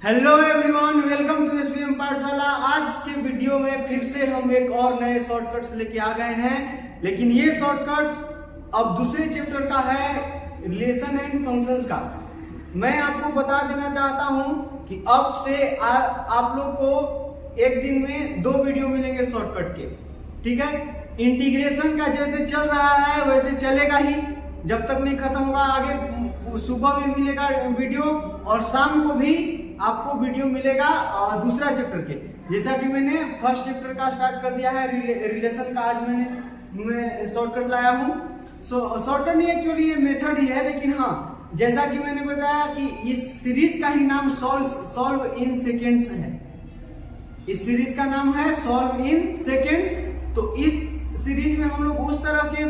Hello everyone, welcome to SBM Pathshala. आज के video में फिर से हम एक और नए शॉर्टकट्स लेके आ गए हैं, लेकिन ये शॉर्टकट्स अब दूसरे चैप्टर का है, रिलेशन एंड फंक्शंस का। मैं आपको बता देना चाहता हूं कि अब से आप लोग को एक दिन में 2 वीडियो मिलेंगे शॉर्टकट के, ठीक है। इंटीग्रेशन का जैसे चल रहा है वैसे चलेगा ही, जब तक नहीं खत्म होगा। आगे सुबह भी मिलेगा वीडियो और शाम को भी आपको वीडियो मिलेगा दूसरा चैप्टर के। जैसा कि मैंने फर्स्ट चैप्टर का स्टार्ट कर दिया है रिलेशन का, आज मैं शॉर्टकट लाया हूँ। शॉर्टकट नहीं, एक्चुअली ये मेथड ही है, लेकिन हाँ, जैसा कि मैंने बताया कि इस सीरीज का ही नाम सॉल्व इन सेकेंड्स है। इस सीरीज का नाम है सॉल्व इन सेकेंड्स। तो इस सीरीज में हम लोग उस तरह के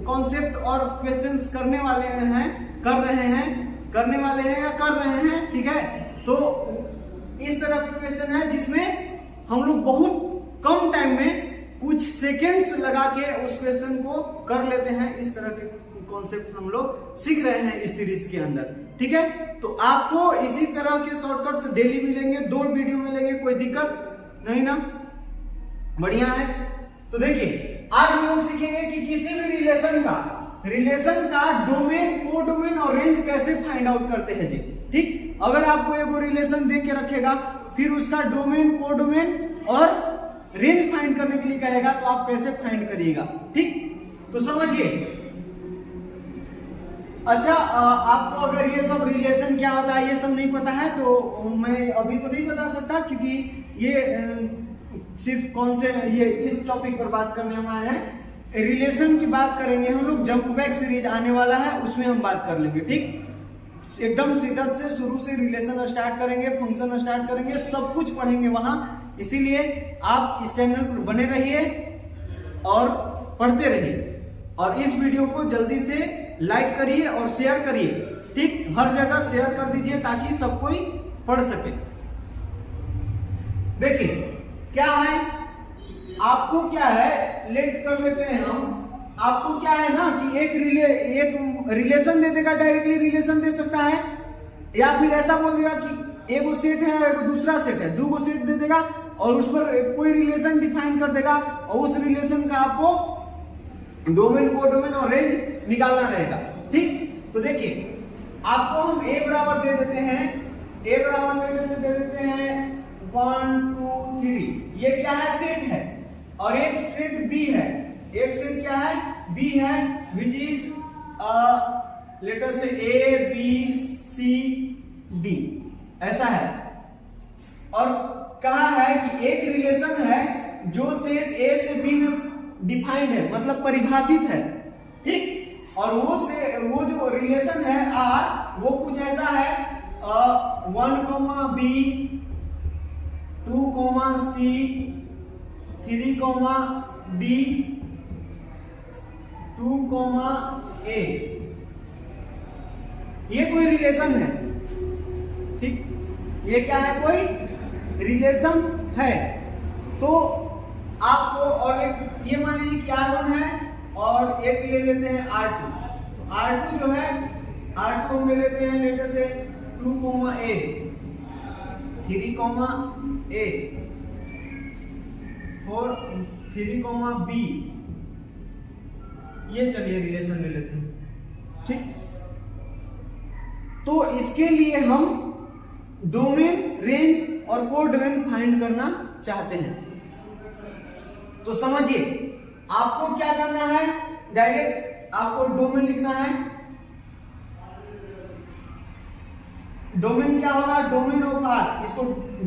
कॉन्सेप्ट और क्वेश्चंस करने वाले हैं, करने वाले हैं या कर रहे हैं, ठीक है। तो इस तरह के क्वेश्चन है जिसमें हम लोग बहुत कम टाइम में कुछ सेकेंड्स लगा के उस क्वेश्चन को कर लेते हैं। इस तरह के कॉन्सेप्ट हम लोग सीख रहे हैं इस सीरीज के अंदर, ठीक है। तो आपको इसी तरह के शॉर्टकट्स डेली मिलेंगे, 2 वीडियो मिलेंगे, कोई दिक्कत नहीं ना, बढ़िया है। तो देखिए, आज हम लोग सीखेंगे कि किसी भी रिलेशन का डोमेन, कोडोमेन और रेंज कैसे फाइंड आउट करते हैं जी, ठीक। अगर आपको एगो रिलेशन दे के रखेगा, फिर उसका डोमेन, कोडोमेन और रेंज फाइंड करने के लिए कहेगा, तो आप कैसे फाइंड करिएगा, ठीक। तो समझिए। अच्छा, आपको अगर ये सब रिलेशन क्या होता है ये सब नहीं पता है, तो मैं अभी तो नहीं बता सकता, क्योंकि ये सिर्फ कौन से ये इस टॉपिक पर बात करने वाला है। रिलेशन की बात करेंगे हम लोग, जंप बैक सीरीज आने वाला है, उसमें हम बात कर लेंगे, ठीक। एकदम सीधा से शुरू से रिलेशन स्टार्ट करेंगे, फंक्शन स्टार्ट करेंगे, सब कुछ पढ़ेंगे वहां। इसीलिए आप इस चैनल पर बने रहिए और पढ़ते रहिए, और इस वीडियो को जल्दी से लाइक करिए और शेयर करिए, ठीक। हर जगह शेयर कर दीजिए ताकि सब कोई पढ़ सके। देखिए क्या है, आपको क्या है, लेट कर लेते हैं हम। आपको क्या है ना कि एक रिलेशन दे देगा, डायरेक्टली रिलेशन दे सकता है, या फिर ऐसा बोल देगा कि एगो सेट है और एगो दूसरा सेट है, 2 सेट दे देगा और उस पर कोई रिलेशन डिफाइन कर देगा, और उस रिलेशन का आपको डोमेन, कोडोमेन और रेंज निकालना रहेगा, ठीक। तो देखिए, आपको हम ए बराबर दे देते हैं, ए बराबर लेने से दे देते हैं 1 2 3। ये क्या है, सेट है, और एक सेट बी है, एक सेट क्या है, बी है, विच इज लेटर से ए बी सी डी, ऐसा है। और कहा है कि एक रिलेशन है जो सेट ए से बी में डिफाइंड है, मतलब परिभाषित है, ठीक। और वो जो रिलेशन है आर, वो कुछ ऐसा है 1, बी 2, सी 3, डी 2, ए। ये कोई रिलेशन है, ठीक। ये क्या है, कोई रिलेशन है। तो आपको, और एक ये मान लीजिए कि R1 है, और एक ले लेते हैं R2। तो R2 जो है, R2 हम ले लेते हैं लेटर से 2, A 3, A 4 3, B। ये चलिए रिलेशन ले लेते हैं, ठीक। तो इसके लिए हम डोमेन, रेंज और कोडोमेन फाइंड करना चाहते हैं। तो समझिए, आपको क्या करना है, डायरेक्ट आपको डोमेन लिखना है। डोमेन क्या होगा, डोमेन ऑफ आर, इसको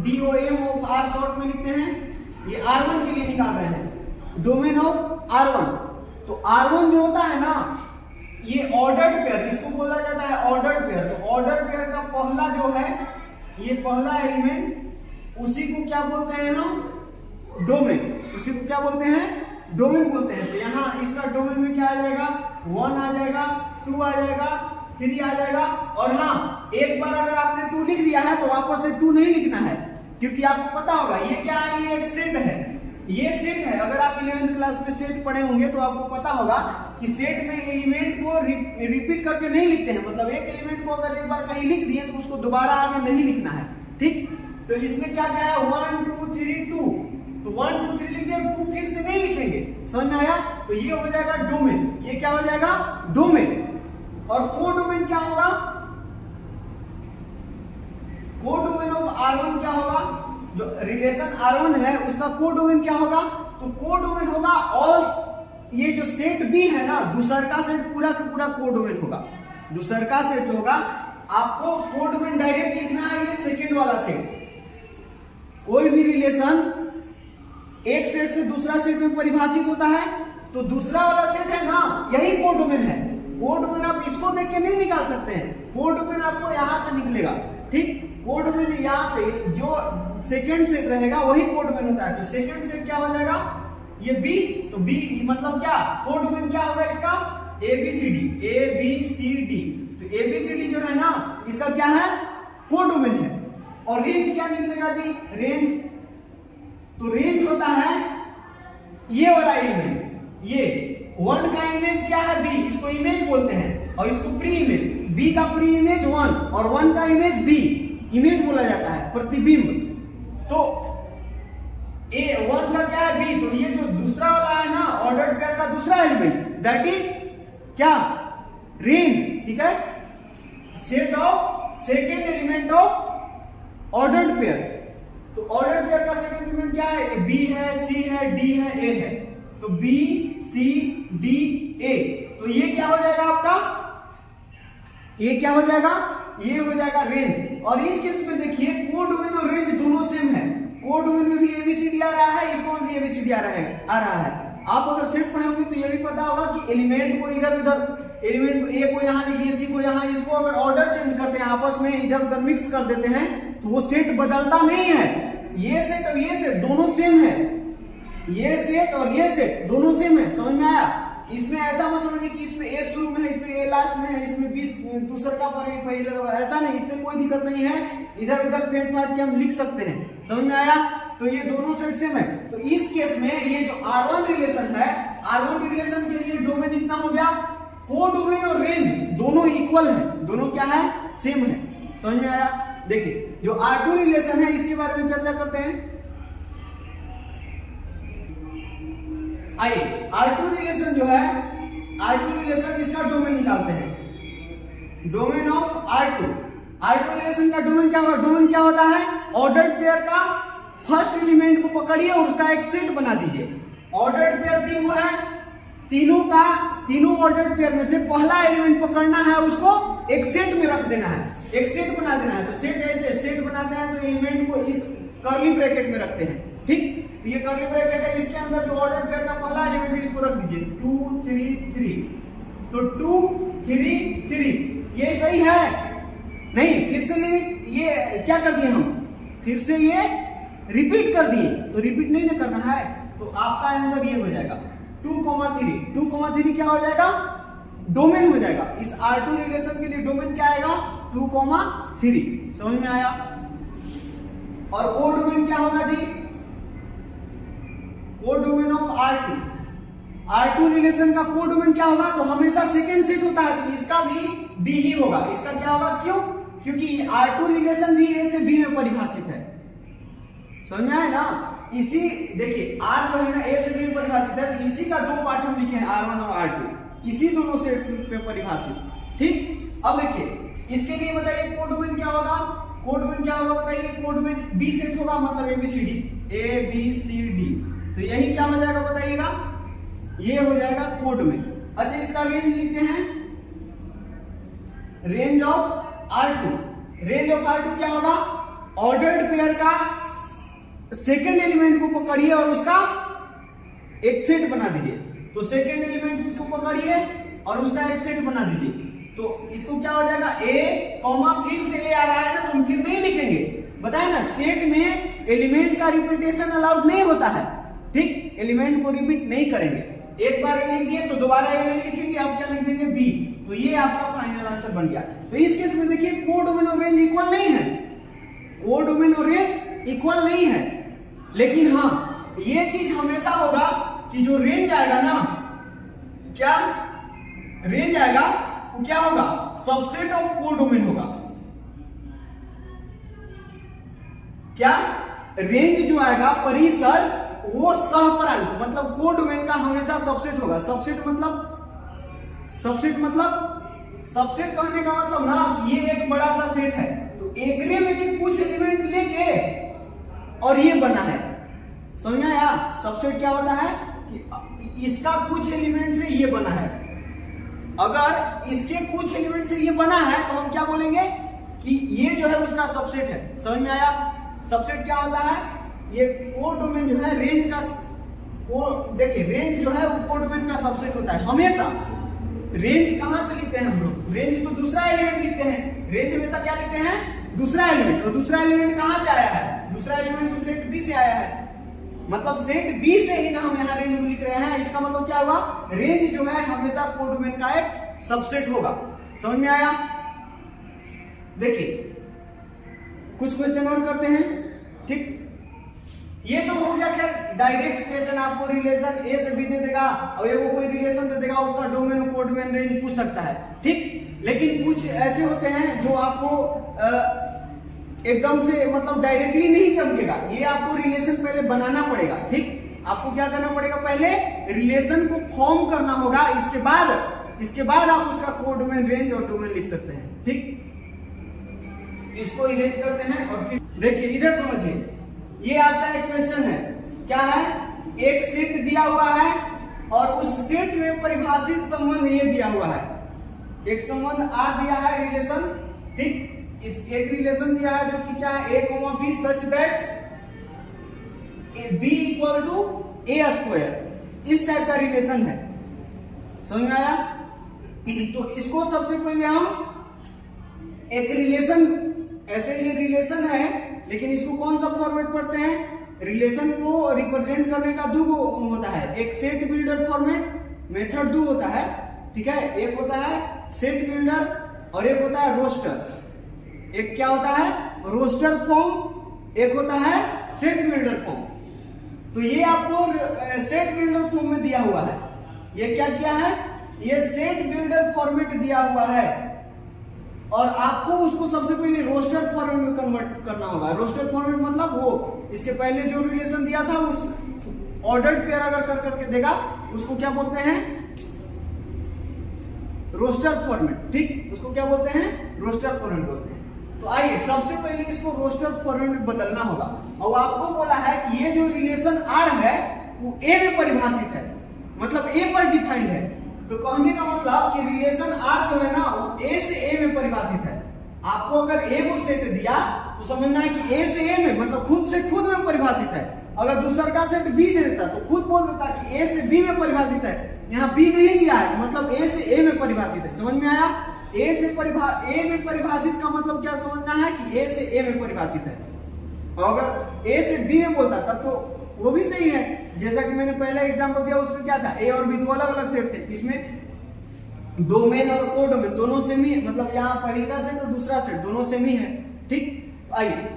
DOM ऑफ आर शॉर्ट में लिखते हैं। ये R1 के लिए निकाल रहे हैं, डोमेन ऑफ R1। तो R1 जो होता है ना, ये ऑर्डर्ड पेयर, इसको बोला जाता है ऑर्डर्ड पेयर। तो ऑर्डर्ड पेयर का पहला जो है, ये पहला एलिमेंट, उसी को क्या बोलते हैं हम, डोमेन। उसी को क्या बोलते हैं, डोमेन बोलते हैं। तो यहाँ इसका डोमेन में क्या आ जाएगा, 1 आ जाएगा, 2 आ जाएगा, 3 आ जाएगा। और हाँ, एक बार अगर आपने 2 लिख दिया है तो वापस से 2 नहीं लिखना है, क्योंकि आपको पता होगा ये क्या है, ये एक सेट है, ये सेट है। अगर आप 11th क्लास में सेट पढ़े होंगे तो आपको पता होगा कि सेट में एलिमेंट को रिपीट करके नहीं लिखते हैं। मतलब एक एलिमेंट को अगर एक बार कहीं लिख दिए तो उसको दोबारा आगे नहीं लिखना है, ठीक, तो इसमें क्या क्या है 1 2 3 2, तो 1 2 3 लिख दिया, 2 फिर से नहीं लिखेंगे, समझ में आया। तो ये हो जाएगा डोमेन, ये क्या हो जाएगा डोमेन। और कोडोमेन क्या होगा, कोडोमेन ऑफ R1 क्या होगा, जो रिलेशन R1 है उसका कोडोमेन क्या होगा, तो कोडोमेन होगा ऑल, ये जो सेट B है ना, दूसरका सेट पूरा का पूरा कोडोमेन होगा। दूसरका सेट जो होगा आपको कोडोमेन डायरेक्ट लिखना है, ये सेकेंड वाला सेट। कोई भी रिलेशन एक सेट से दूसरा सेट में परिभाषित होता है, तो दूसरा वाला सेट है ना, यही कोडोमेन है। कोडोमेन आप इसको देख के नहीं निकाल सकते हैं, कोडोमेन आपको यहां से निकलेगा, ठीक। कोडोमेन यहां से जो सेकेंड सेट रहेगा वही कोडोमेन होता है। तो सेकेंड सेट क्या हो जाएगा, ये बी, तो बी मतलब क्या, कोडोमेन क्या होगा इसका ABCD, ABCD। तो ABCD जो है ना इसका क्या है कोडोमेन है। और रेंज क्या निकलेगा जी, रेंज, तो रेंज होता है ये वाला एलिमेंट, ये 1 का इमेज क्या है B, इसको इमेज बोलते हैं, और इसको प्री इमेज, B का प्री इमेज 1 और 1 का इमेज B, इमेज बोला जाता है, प्रतिबिंब। तो A1 का क्या है B, तो ये जो दूसरा वाला है ना ऑर्डर्ड पेयर का दूसरा एलिमेंट, दैट इज क्या रेंज, ठीक है, set of second element of ordered pair. तो ऑर्डर्ड पेयर का सेकेंड एलिमेंट क्या है, B है, C है, D है, A है, तो B C D A। तो ये क्या हो जाएगा आपका, ये क्या हो जाएगा, ये हो जाएगा रेंज। और इस केस में देखिए कोडोमेन और रेंज दोनों सेम है, कोडोमेन में भी ABCD आ रहा है, इसको भी ABCD आ रहा है। आप अगर सेट पढ़े होंगे तो ये भी पता होगा कि एलिमेंट को इधर उधर, एलिमेंट A को यहाँ लिखिए, C को यहाँ, इसको अगर ऑर्डर चेंज करते हैं, आपस में इधर उधर मिक्स कर देते हैं, तो वो सेट बदलता नहीं है। ये सेट और ये सेट दोनों सेम है, ये सेट और ये सेट दोनों सेम है, समझ में आया। इसमें ऐसा मत समझिए कि इसमें A शुरू में है, इसमें A लास्ट में है, इसमें B दूसरा का पर पहले का, ऐसा नहीं, इससे कोई दिक्कत नहीं है, इधर उधर फेंट फाट के हम लिख सकते हैं, समझ में आया। तो ये दोनों सेट सेम है। तो इस केस में ये जो R1 रिलेशन है, R1 रिलेशन के लिए डोमेन इतना हो गया, कोडोमेन और रेंज दोनों इक्वल है, दोनों क्या है सेम है, समझ में आया। देखिए जो R2 रिलेशन है इसके बारे में चर्चा करते हैं। आइए R2 रिलेशन जो है, R2 रिलेशन इसका डोमेन निकालते हैं, डोमेन ऑफ R2 रिलेशन का डोमेन क्या होगा, डोमेन क्या होता है, ऑर्डर्ड पेयर का फर्स्ट एलिमेंट को पकड़िए और उसका एक सेट बना दीजिए। ऑर्डर्ड पेयर तीनों है, तीनों ऑर्डर्ड पेयर में से पहला एलिमेंट पकड़ना है, उसको एक सेट में रख देना है, एक सेट बना देना है। तो सेट ऐसे सेट बनाते हैं तो एलिमेंट को इस कर्ली ब्रैकेट में रखते हैं, ठीक। तो ये कर्ली ब्रैकेट है, इसके अंदर जो ऑर्डर्ड पेयर का पहला एलिमेंट है इसको रख दीजिए 2 3 3। तो 2 3 3 ये सही है नहीं, फिर से ये क्या कर दिए हम, फिर से ये रिपीट कर दिए, तो रिपीट नहीं ना करना है। तो आपका आंसर ये हो जाएगा 2,3। 2,3 क्या हो जाएगा, डोमेन हो जाएगा। इस R2 रिलेशन के लिए डोमेन क्या आएगा 2,3, समझ में आया। और कोडोमेन क्या होगा जी, कोडोमेन ऑफ R2 रिलेशन का कोडोमेन क्या होगा, तो हमेशा सेकेंड सेट होता है, तो इसका भी B ही होगा। इसका क्या होगा, क्यों, क्योंकि R2 रिलेशन भी A से B में परिभाषित है, समझ में आया ना। इसी देखिए R जो है ना A से B में परिभाषित है, तो इसी का दो पार्ट हम लिखे हैं R1 और R2, इसी दोनों सेट पे परिभाषित, ठीक। अब देखिए इसके लिए बताइए कोडोमेन क्या होगा, कोडोमेन क्या होगा बताइए, कोडोमेन B सेट होगा, मतलब ABCD। तो यही क्या हो जाएगा बताइएगा, ये हो जाएगा कोडोमेन। अच्छा इसका रेंज लिखते हैं, range of R2। Range of R2 क्या होगा, ऑर्डर्ड पेयर का सेकेंड एलिमेंट को पकड़िए और उसका एक सेट बना दीजिए। तो सेकेंड एलिमेंट को पकड़िए और उसका एक सेट बना दीजिए, तो इसको क्या हो जाएगा A, फिर से A आ रहा है ना, तो हम फिर नहीं लिखेंगे, बताया ना, सेट में एलिमेंट का रिपीटेशन अलाउड नहीं होता है, ठीक। एलिमेंट को रिपीट नहीं करेंगे, एक बार A लिख दिए तो दोबारा A नहीं लिखेंगे, आप क्या लिख देंगे B। तो ये आपका फाइनल आंसर बन गया। तो इस केस में देखिए कोडोमेन और रेंज इक्वल नहीं है, कोडोमेन और रेंज इक्वल नहीं है, लेकिन हाँ ये चीज हमेशा होगा कि जो रेंज आएगा ना, क्या रेंज आएगा वो क्या होगा, सबसेट ऑफ कोडोमेन होगा, क्या रेंज जो आएगा परिसर वो सहपरांत मतलब को डोमेन का हमेशा सबसेट होगा। सबसेट कहने का मतलब ना कि ये एक बड़ा सा सेट है तो एकरे में के कुछ एलिमेंट लेके और ये बना है, समझ में आया। सबसेट क्या होता है कि इसका कुछ एलिमेंट से ये बना है। अगर इसके कुछ एलिमेंट से ये बना है तो हम क्या बोलेंगे कि ये जो है उसका सबसेट है। समझ में आया। सबसेट क्या होता है, ये को डोमेन जो है रेंज का देखिए रेंज जो है वो को डोमेन का सबसेट होता है हमेशा। रेंज कहां से लिखते हैं हम लोग, रेंज तो दूसरा एलिमेंट लिखते हैं। रेंज हमेशा क्या लिखते हैं, दूसरा एलिमेंट। और दूसरा एलिमेंट कहां से आया है, दूसरा एलिमेंट तो सेट बी से आया है। मतलब सेट बी से ही ना हम यहाँ रेंज में लिख रहे हैं। इसका मतलब क्या हुआ, रेंज जो है हमेशा को डोमेन का एक सबसेट होगा। समझ में आया। देखिए कुछ क्वेश्चन और करते हैं। ठीक, ये तो हो गया खैर डायरेक्ट क्वेश्चन, आपको रिलेशन ए से बी दे देगा और ये वो कोई रिलेशन दे देगा, उसका डोमेन और कोडोमेन रेंज पूछ सकता है। ठीक, लेकिन कुछ ऐसे होते हैं जो आपको एकदम से मतलब डायरेक्टली नहीं चमकेगा। ये आपको रिलेशन पहले बनाना पड़ेगा। ठीक, आपको क्या करना पड़ेगा, पहले रिलेशन को फॉर्म करना होगा, इसके बाद आप उसका कोडोमेन रेंज और डोमेन लिख सकते हैं। ठीक, इसको इरेज करते हैं और फिर देखिए इधर समझिए, ये आपका एक क्वेश्चन है। क्या है, एक सेट दिया हुआ है और उस सेट में परिभाषित संबंध ये दिया हुआ है। एक संबंध आर दिया है रिलेशन। ठीक, इस एक रिलेशन दिया है जो कि क्या है, a, b such that b equal to a square, इस टाइप का रिलेशन है। समझ में आया। तो इसको सबसे पहले हम एक रिलेशन, ऐसे ये रिलेशन है लेकिन इसको कौन सा फॉर्मेट पढ़ते हैं, रिलेशन को रिप्रेजेंट करने का दो होता है, एक सेट बिल्डर फॉर्मेट, मेथड दो होता है। ठीक है, एक होता है सेट बिल्डर और एक होता है रोस्टर। एक क्या होता है, रोस्टर फॉर्म, एक होता है सेट बिल्डर फॉर्म। तो ये आपको सेट बिल्डर फॉर्म में दिया हुआ है। ये क्या किया है, ये सेट बिल्डर फॉर्मेट दिया हुआ है और आपको उसको सबसे पहले रोस्टर फॉर्मेट में कन्वर्ट करना होगा। रोस्टर फॉर्मेट मतलब वो इसके पहले जो रिलेशन दिया था उस ऑर्डर्ड पेयर अगर कर करके देगा उसको क्या बोलते हैं, रोस्टर फॉर्मेट। ठीक, उसको क्या बोलते हैं, रोस्टर फॉर्मेट बोलते हैं। तो आइए सबसे पहले इसको रोस्टर फॉर्मेट में बदलना होगा। और आपको बोला है कि ये जो रिलेशन आर है वो ए में परिभाषित है, मतलब ए पर डिफाइंड है। तो कहने का मतलब कि रिलेशन आर जो है ना वो ए से ए में परिभाषित है। आपको अगर ए को सेट दिया तो समझना है कि ए से ए में मतलब खुद से खुद में परिभाषित है। अगर दूसरा का सेट बी दे देता तो खुद बोल देता कि ए से बी में परिभाषित है। यहाँ बी नहीं दिया है, मतलब ए से ए में परिभाषित है। समझ में आया। ए में परिभाषित का मतलब क्या समझना है कि ए से ए में परिभाषित है। और अगर ए से बी में बोलता तब तो वो भी सही है। जैसा कि मैंने पहले एग्जांपल दिया उसमें क्या था, ए और बी दो अलग अलग सेट थे, इसमें डोमेन और कोडोमेन दोनों सेम ही, मतलब यहाँ पहला सेट और दूसरा सेट दोनों सेम ही है। ठीक, आइए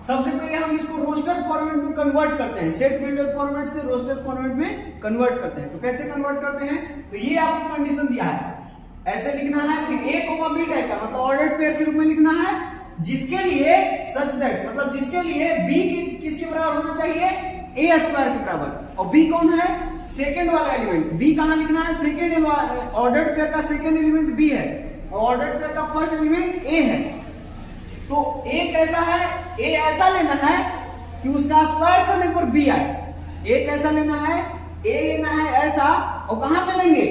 सबसे पहले हम इसको रोस्टर फॉर्मेट में कन्वर्ट करते हैं। सेट बिल्डर फॉर्मेट से रोस्टर फॉर्मेट में कन्वर्ट करते हैं। तो कैसे कन्वर्ट करते हैं, तो ये आपको कंडीशन दिया है, ऐसे लिखना है फिर a, b टाइप का मतलब ऑर्डर्ड पेयर के रूप में लिखना है, जिसके लिए सच दैट मतलब जिसके लिए b किसके बराबर होना चाहिए, a स्क्वायर के बराबर। और b कौन है, सेकेंड वाला एलिमेंट। b कहां लिखना है, सेकेंड ऑर्डर्ड पेयर का सेकेंड एलिमेंट b है और ऑर्डर्ड पेयर का फर्स्ट एलिमेंट a है। तो a कैसा है, a ऐसा लेना है कि उसका स्क्वायर करने पर b आए। a कैसा लेना है, a लेना है ऐसा, और कहां से लेंगे,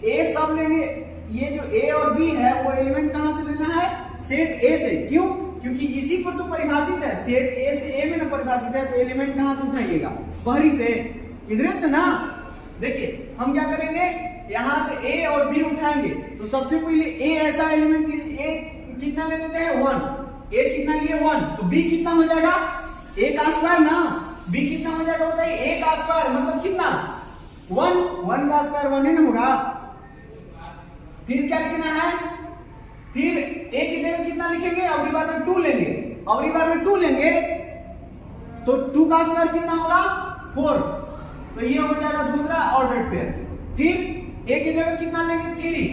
a सब लेंगे। ये जो a और b है वो एलिमेंट कहां से लेना है, सेट a से। क्यों, क्योंकि इसी पर तो परिभाषित है, सेट a से a में ना परिभाषित है, तो एलिमेंट कहां से उठाइएगा, बाहरी से, इधर से ना। देखिए हम क्या करेंगे, यहां से a और b उठाएंगे। तो सबसे पहले a ऐसा एलिमेंट, a कितना ले लेते हैं 1, a कितना लिए 1, तो b कितना हो जाएगा, a का स्क्वायर ना, b कितना हो जाएगा बताइए, a का स्क्वायर मतलब कितना 1 का स्क्वायर 1 ही ना होगा। फिर क्या लिखना है, फिर a की जगह कितना लिखेंगे, अगली बार में 2 लेंगे, अगली बार में 2 लेंगे तो 2 का स्क्वायर कितना होगा 4, तो ये हो जाएगा दूसरा ऑर्डर्ड पेयर। फिर a की जगह कितना लेंगे 3,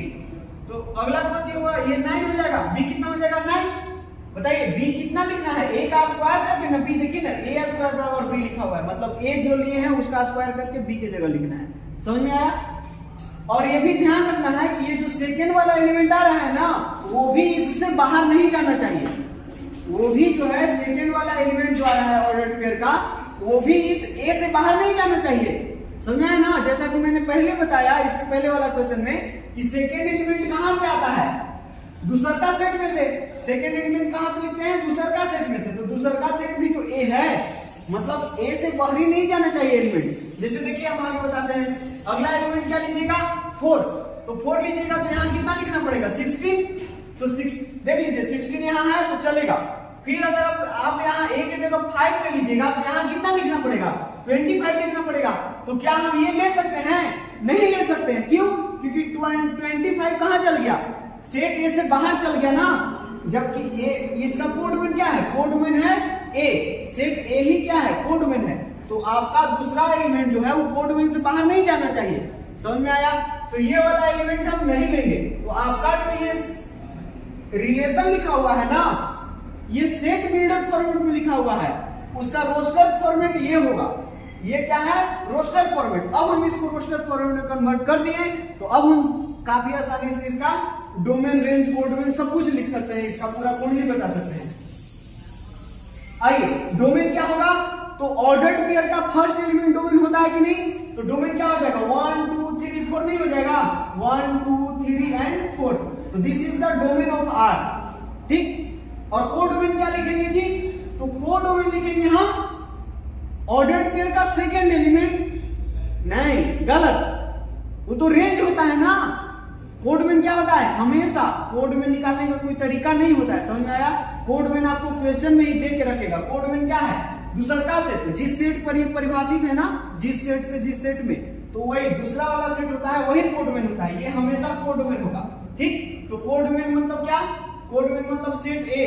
तो अगला कौन सी होगा, ये 9 हो जाएगा, b कितना हो जाएगा 9, बताइए बी कितना लिखना है, ए का स्क्वायर करके ना, बी देखिए ना ए स्क्वायर बराबर बी लिखा हुआ है, मतलब ए जो लिए हैं उसका स्क्वायर करके बी की जगह लिखना है। समझ में आया? और ये भी ध्यान रखना है कि ये जो सेकेंड वाला एलिमेंट आ रहा है ना, वो भी इससे बाहर नहीं जाना चाहिए। वो भी जो है सेकेंड वाला एलिमेंट जो आ रहा है ऑर्डर्ड पेयर का, वो भी इस ए से बाहर नहीं जाना चाहिए। समझ में आया ना? जैसा कि मैंने पहले बताया इसके पहले वाला क्वेश्चन में कि सेकेंड एलिमेंट कहां से आता है, दूसरका सेट में से। सेकेंड एलिमेंट कहां से लिखते हैं, दूसरका सेट में से, तो दूसरका सेट भी तो ए है, मतलब ए से बाहर ही नहीं जाना चाहिए एलिमेंट। जैसे देखिए हम आगे बताते हैं, अगला एलिमेंट क्या लीजिएगा, 4, तो 4 लीजिएगा तो यहाँ कितना लिखना पड़ेगा, 16, तो 6 देख लीजिए 16 यहाँ है तो चलेगा। फिर अगर आप यहाँ a की जगह 5 ले लीजिएगा तो यहाँ कितना लिखना पड़ेगा, 25 लिखना पड़ेगा। तो क्या हम ये ले सकते हैं, नहीं ले सकते हैं, क्यों? क्योंकि 25 कहां चल गया, सेट ए से बाहर चल गया ना, जबकि ए इसका कोडमेन क्या है, कोडमेन है ए, सेट ए ही क्या है, कोडमेन है। तो आपका दूसरा एलिमेंट जो है वो कोडमेन से बाहर नहीं जाना चाहिए। समझ में आया? तो ये वाला एलिमेंट हम नहीं लेंगे। तो आपका जो ये रिलेशन लिखा हुआ है ना, ये सेट बिल्डर फॉर्मेट में लिखा हुआ है, उसका रोस्टर फॉर्मेट ये होगा। ये क्या है, रोस्टर फॉर्मेट। अब हम इसको रोस्टर फॉर्मेट में कन्वर्ट कर दिए, तो अब हम काफी आसानी से इसका डोमेन, रेंज, कोडमेन सब कुछ लिख सकते हैं, इसका पूरा कोड भी बता सकते हैं। आइए, डोमेन क्या होगा, तो ऑर्डर्ड पेयर का फर्स्ट एलिमेंट डोमेन होता है कि नहीं, तो डोमेन क्या हो जाएगा, 1 2 3 4 नहीं हो जाएगा, 1 2 3 एंड 4, तो this is the domain of R. ठीक, और कोडोमेन क्या लिखेंगे जी, तो कोडोमेन लिखेंगे हम ऑर्डर्ड पेयर का सेकेंड एलिमेंट, नहीं गलत, वो तो रेंज होता है ना। कोडमेन क्या होता है, हमेशा कोडमेन निकालने का कोई तरीका नहीं होता है। समझ में आया? कोडमेन आपको क्वेश्चन में ही दे के रखेगा। कोडमेन क्या है, दूसरा सेट, जिस सेट पर ये परिभाषित है ना, जिस सेट से जिस सेट में, तो वही दूसरा वाला सेट होता है, वही कोडमेन होता है, ये हमेशा कोडमेन होगा। ठीक, तो कोडमेन मतलब क्या, कोडमेन मतलब सेट ए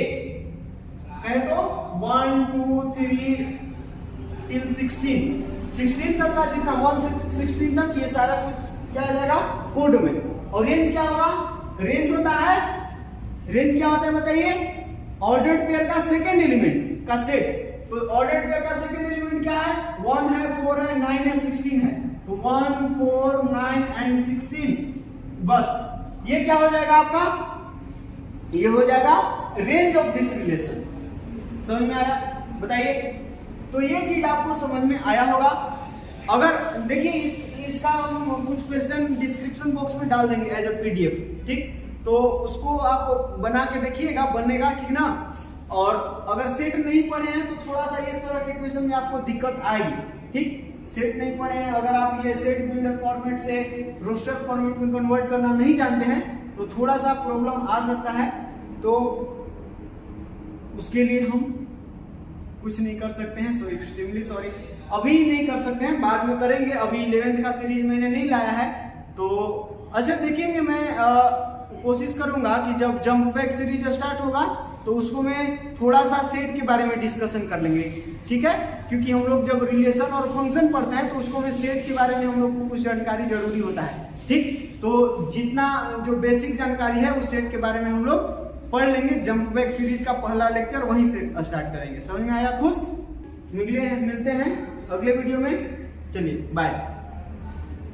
कहे तो 1 2 3 till 16 तक का, जितना 1 से 16 तक ये सारा कुछ क्या आ जाएगा, कोडमेन। और रेंज क्या होगा, रेंज होता है, रेंज क्या होता है बताइए, ऑर्डर्ड पेयर का सेकेंड एलिमेंट का सेट। तो ऑर्डर्ड पेयर का सेकेंड एलिमेंट क्या है, 1 है, 4 है, 9 है, 16 है, तो 1 4 9 एंड 16, बस ये क्या हो जाएगा आपका, ये हो जाएगा रेंज ऑफ दिस रिलेशन। समझ में आया? बताइए, तो ये चीज आपको समझ में आया होगा। अगर देखिए इसका हम कुछ क्वेश्चन डिस्क्रिप्शन बॉक्स में डाल देंगे एज अ पीडीएफ, ठीक, तो उसको आप बना के देखिएगा, बनेगा, ठीक ना। और अगर सेट नहीं पढ़े हैं तो थोड़ा सा इस तरह के क्वेश्चन में आपको दिक्कत आएगी। ठीक, सेट नहीं पढ़े हैं, अगर आप ये सेट बिल्डर फॉर्मेट से रोस्टर फॉर्मेट में कन्वर्ट करना नहीं जानते हैं तो थोड़ा सा प्रॉब्लम आ सकता है, तो उसके लिए हम कुछ नहीं कर सकते हैं, सो एक्सट्रीमली सॉरी। अभी नहीं कर सकते हैं, बाद में करेंगे, अभी 11th का सीरीज मैंने नहीं लाया है। तो अच्छा देखेंगे, मैं कोशिश करूंगा कि जब जंप बैक सीरीज स्टार्ट होगा तो उसको मैं थोड़ा सा सेट के बारे में डिस्कशन कर लेंगे, ठीक है, क्योंकि हम लोग जब रिलेशन और फंक्शन पढ़ते हैं तो उसको में सेट के बारे में हम लोग को कुछ जानकारी जरूरी होता है। ठीक, तो जितना जो बेसिक जानकारी है उस सेट के बारे में हम लोग पढ़ लेंगे। जंप बैक सीरीज का पहला लेक्चर वहीं से स्टार्ट करेंगे। समझ में आया? खुश, मिलते हैं अगले वीडियो में, चलिए बाय।